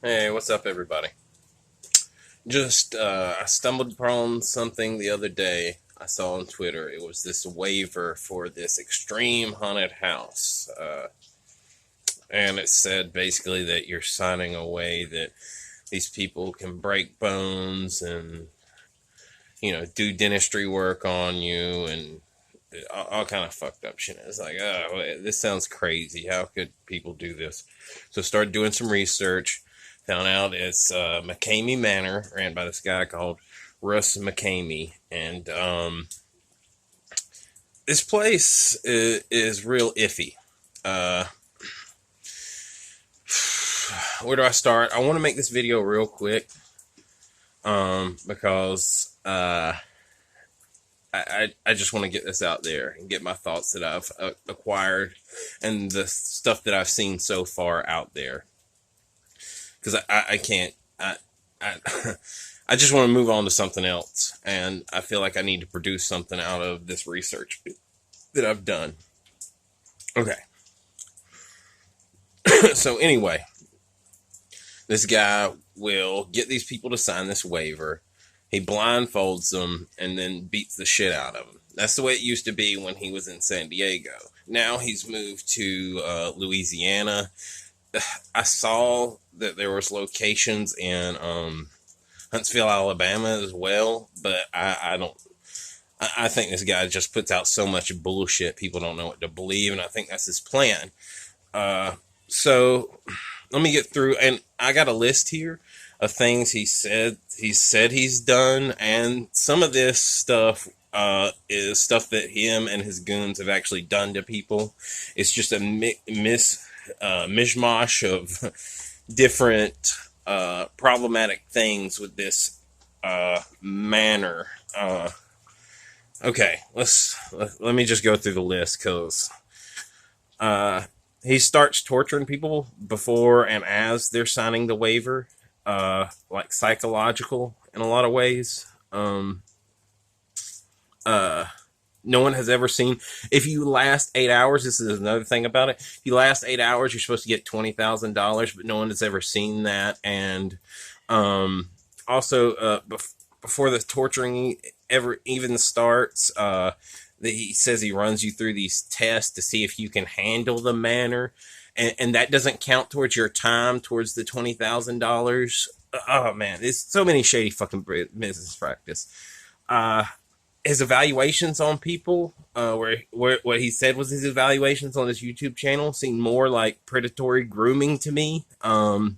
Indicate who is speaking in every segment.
Speaker 1: Hey, what's up, everybody? I stumbled upon something the other day I saw on Twitter. It was this waiver for this extreme haunted house. And it said basically that you're signing away that these people can break bones and, do dentistry work on you and all kind of fucked up shit. It's like, oh, this sounds crazy. How could people do this? So started doing some research. Found out it's Mckamey Manor, ran by this guy called Russ Mckamey, and this place is real iffy. Uh, where do I start? I want to make this video real quick, because I just want to get this out there and get my thoughts that I've acquired and the stuff that I've seen so far out there. Because I can't, I, I just want to move on to something else. And I feel like I need to produce something out of this research that I've done. Okay. So anyway, this guy will get these people to sign this waiver. He blindfolds them and then beats the shit out of them. That's the way it used to be when he was in San Diego. Now he's moved to Louisiana. I saw that there was locations in Huntsville, Alabama as well, but I don't. I think this guy just puts out so much bullshit. People don't know what to believe, and I think that's his plan. So let me get through, and I got a list here of things he's done, and some of this stuff is stuff that him and his goons have actually done to people. It's just a mishmash of different problematic things with this manor. Okay, let me just go through the list because he starts torturing people before and as they're signing the waiver, like psychological in a lot of ways. Uh, no one has ever seen. If you last 8 hours, this is another thing about it. If you last 8 hours, you're supposed to get $20,000, but no one has ever seen that. And also, before the torturing ever even starts, he says he runs you through these tests to see if you can handle the manor, and that doesn't count towards your time towards the $20,000. Oh man, there's so many shady fucking business practice. Uh, his evaluations on people, where what he said was his evaluations on his YouTube channel, seemed more like predatory grooming to me. And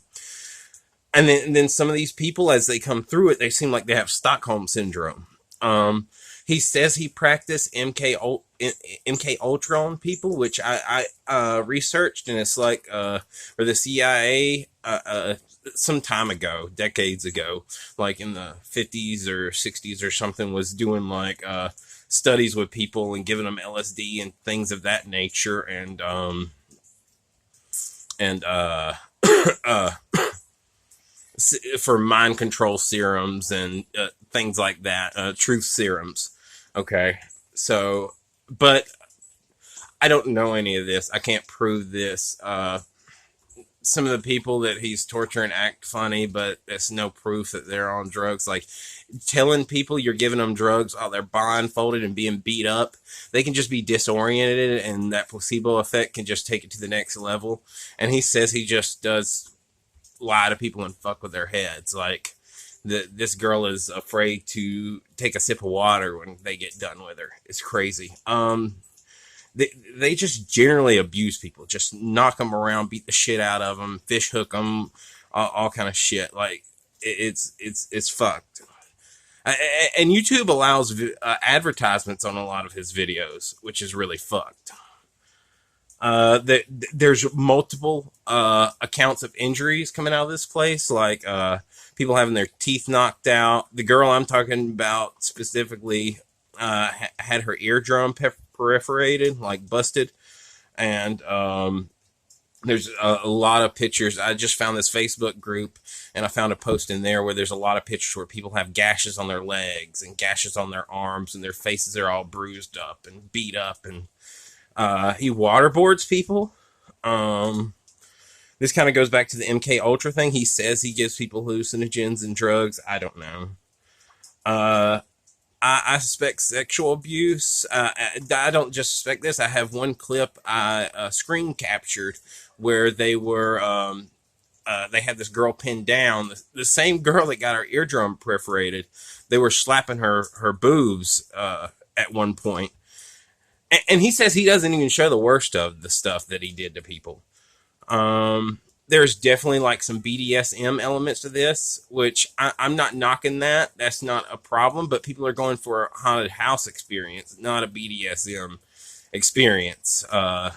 Speaker 1: then some of these people, as they come through it, they seem like they have Stockholm syndrome. He says he practiced MK Ultra on people, which I researched, and it's like for the CIA some time ago, decades ago, like in the 50s or 60s or something, was doing like studies with people and giving them LSD and things of that nature, and uh, for mind control serums and things like that, truth serums. Okay, so, but I don't know any of this. I can't prove this. Some of the people that he's torturing act funny, but it's no proof that they're on drugs. Like telling people you're giving them drugs while they're blindfolded and being beat up, they can just be disoriented, and that placebo effect can just take it to the next level. And he says he just does lie to people and fuck with their heads. Like this girl is afraid to take a sip of water when they get done with her. It's crazy. They just generally abuse people, just knock them around, beat the shit out of them, fish hook them, all kind of shit. Like it's fucked. And YouTube allows advertisements on a lot of his videos, which is really fucked. There's multiple accounts of injuries coming out of this place, like people having their teeth knocked out. The girl I'm talking about specifically had her eardrum perforated, like busted, and there's a lot of pictures. I just found this Facebook group, and I found a post in there where there's a lot of pictures where people have gashes on their legs and gashes on their arms, and their faces are all bruised up and beat up, and he waterboards people. This kind of goes back to the MK Ultra thing. He says he gives people hallucinogens and drugs. I don't know. Uh, I suspect sexual abuse. I don't just suspect this. I have one clip I screen captured where they had this girl pinned down, the same girl that got her eardrum perforated. They were slapping her boobs at one point. And he says he doesn't even show the worst of the stuff that he did to people. There's definitely like some BDSM elements to this, which I'm not knocking that. That's not a problem, but people are going for a haunted house experience, not a BDSM experience. And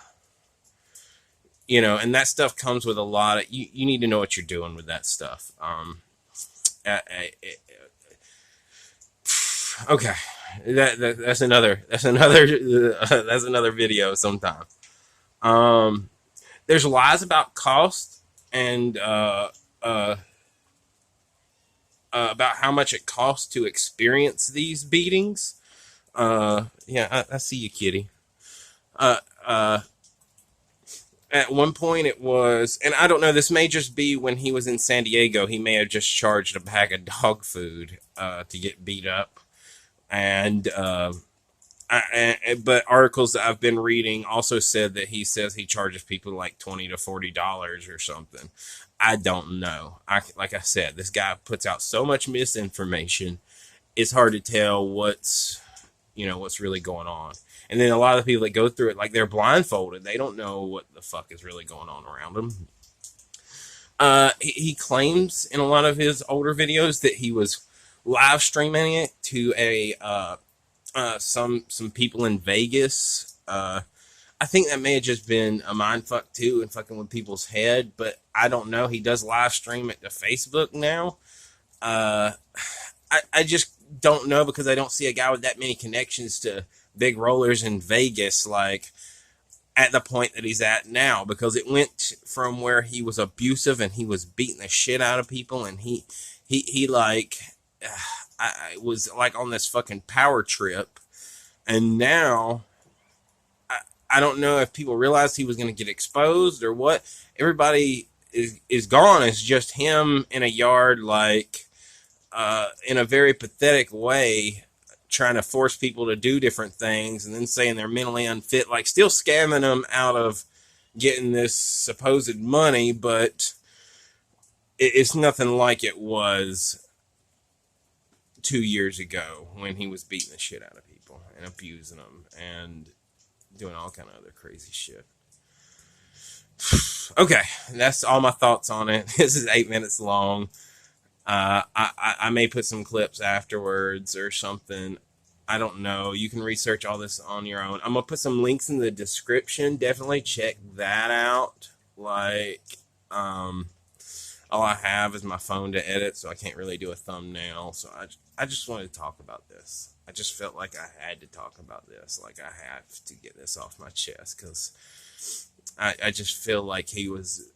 Speaker 1: that stuff comes with a lot of, you need to know what you're doing with that stuff. Okay. That's another that's another video sometime. There's lies about cost and about how much it costs to experience these beatings. Yeah, I see you, kitty. At one point it was, and I don't know, this may just be when he was in San Diego, he may have just charged a bag of dog food to get beat up. And but articles that I've been reading also said that he says he charges people like $20 to $40 or something. I don't know. Like I said, this guy puts out so much misinformation. It's hard to tell what's really going on. And then a lot of the people that go through it, like, they're blindfolded. They don't know what the fuck is really going on around them. He claims in a lot of his older videos that he was live streaming it to some people in Vegas. I think that may have just been a mind fuck too, and fucking with people's head, but I don't know. He does live stream it to Facebook now. I just don't know, because I don't see a guy with that many connections to big rollers in Vegas, like, at the point that he's at now, because it went from where he was abusive and he was beating the shit out of people, and he like, I was like on this fucking power trip, and now I don't know if people realized he was going to get exposed or what. Everybody is gone. It's just him in a yard, like, in a very pathetic way, trying to force people to do different things, and then saying they're mentally unfit, like, still scamming them out of getting this supposed money, but it's nothing like it was 2 years ago when he was beating the shit out of people and abusing them and doing all kind of other crazy shit. Okay, that's all my thoughts on it. This is 8 minutes long. I may put some clips afterwards or something. I don't know. You can research all this on your own. I'm going to put some links in the description. Definitely check that out. Like, all I have is my phone to edit, so I can't really do a thumbnail. So I just wanted to talk about this. I just felt like I had to talk about this. Like, I have to get this off my chest, because I just feel like he was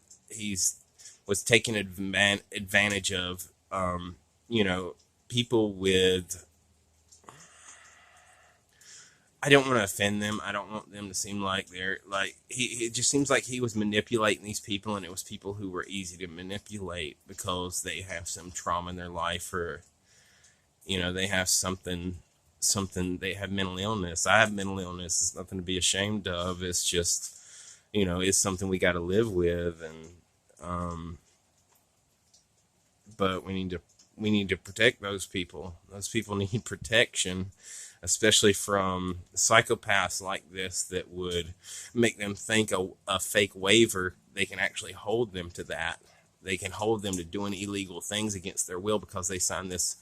Speaker 1: taking advantage of, people with, I don't want to offend them. I don't want them to seem like they're like, it just seems like he was manipulating these people, and it was people who were easy to manipulate because they have some trauma in their life, or, they have something, they have mental illness. I have mental illness. It's nothing to be ashamed of. It's just, it's something we got to live with. And, but we need to protect those people. Those people need protection, especially from psychopaths like this that would make them think a fake waiver, they can actually hold them to that. They can hold them to doing illegal things against their will because they signed this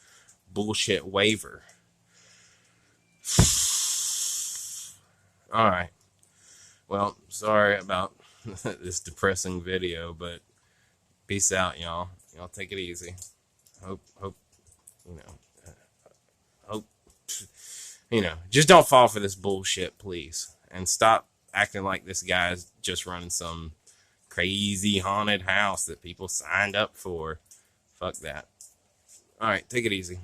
Speaker 1: bullshit waiver. All right. Well, sorry about this depressing video, but peace out, y'all. Y'all take it easy. Hope, just don't fall for this bullshit, please. And stop acting like this guy's just running some crazy haunted house that people signed up for. Fuck that. All right, take it easy.